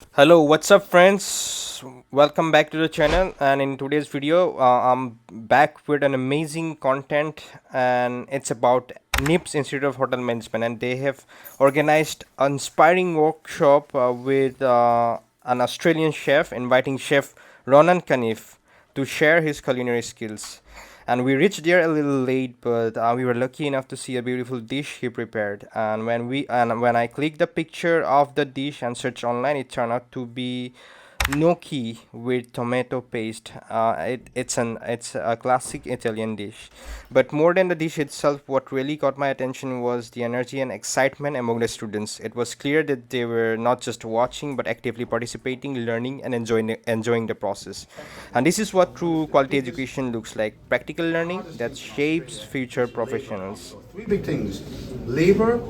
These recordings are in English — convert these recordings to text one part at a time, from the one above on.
Hello, what's up, friends? Welcome back to the channel. And in today's video, I'm back with an amazing content, and it's about NIPS Institute of Hotel Management, and they have organized an inspiring workshop with an Australian chef, inviting Chef Ronan to share his culinary skills. And we reached there a little late, but we were lucky enough to see a beautiful dish he prepared. And when I clicked the picture of the dish and searched online, it turned out to be gnocchi with tomato paste. It's a classic Italian dish. But more than the dish itself, what really caught my attention was the energy and excitement among the students. It was clear that they were not just watching but actively participating, learning, and enjoying the process. And this is what true quality education looks like: practical learning that shapes future professionals. Three big things: labor,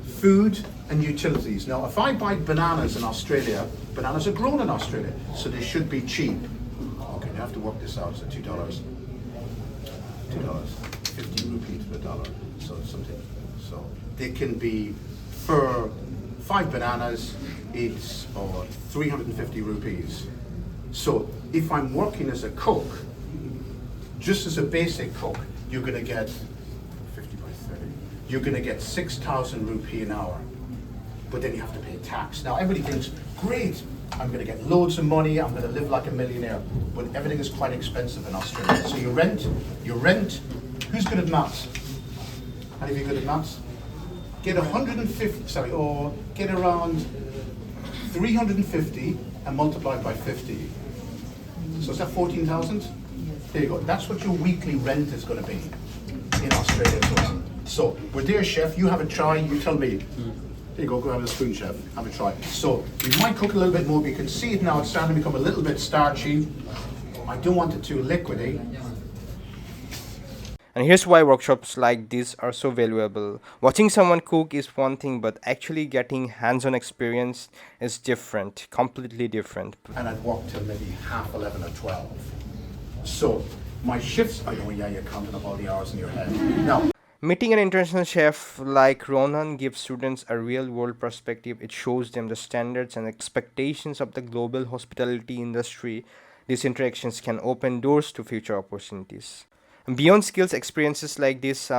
food, and utilities. Now, if I buy bananas in Australia, bananas are grown in Australia, so they should be cheap. Okay, you have to work this out. So $2, $2, 50 rupees per dollar. So something. So they can be for 5 bananas. It's 350 rupees. So if I'm working as a cook, just as a basic cook, you're going to get 50 by 30. You're going to get 6,000 rupee an hour. But then you have to pay tax. Now everybody thinks, great, I'm going to get loads of money, I'm going to live like a millionaire. But everything is quite expensive in Australia. So you rent. Who's good at maths? Any of you good at maths? Get 150, or get around 350 and multiply by 50. So is that 14,000? There you go. That's what your weekly rent is going to be in Australia. So we're there, chef. You have a try. You tell me. There you go. Go have a spoon, chef. Have a try. So we might cook a little bit more. But you can see it now. It's starting to become a little bit starchy. I don't want it too liquidy. And here's why workshops like this are so valuable. Watching someone cook is one thing, but actually getting hands-on experience is different, completely different. And I'd work till maybe half 11 or 12. So my shifts, I know, yeah, you're counting up all the hours in your head. Now, Meeting an international chef like Ronan gives students a real world perspective. It shows them the standards and expectations of the global hospitality industry. These interactions can open doors to future opportunities. Beyond skills, experiences like this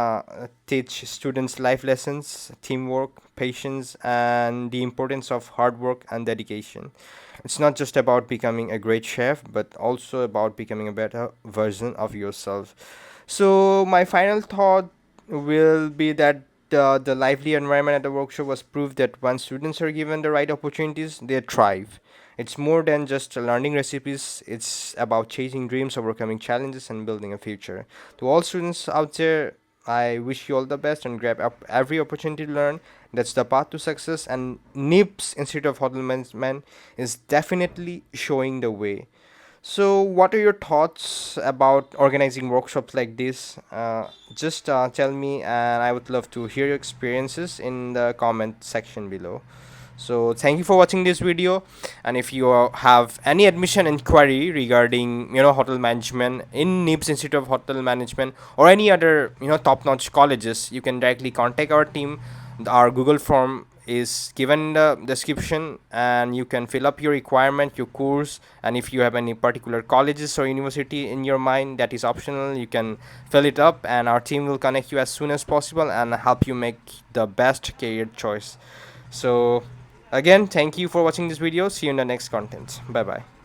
teach students life lessons, teamwork, patience, and the importance of hard work and dedication. It's not just about becoming a great chef, but also about becoming a better version of yourself. So, my final thought will be that the lively environment at the workshop was proof that when students are given the right opportunities, they thrive. It's more than just learning recipes, it's about chasing dreams, overcoming challenges, and building a future. To all students out there, I wish you all the best and grab up every opportunity to learn. That's the path to success, and NIPS Institute of Hotel Management is definitely showing the way. So, what are your thoughts about organizing workshops like this? Just tell me, and I would love to hear your experiences in the comment section below. So, thank you for watching this video. And if you have any admission inquiry regarding hotel management in NIPS Institute of Hotel Management or any other top-notch colleges, you can directly contact our team. Our Google form is given in the description, and you can fill up your requirement, your course, and if you have any particular colleges or university in your mind, that is optional. You can fill it up, and our team will connect you as soon as possible and help you make the best career choice. So again, thank you for watching this video. See you in the next content. Bye bye.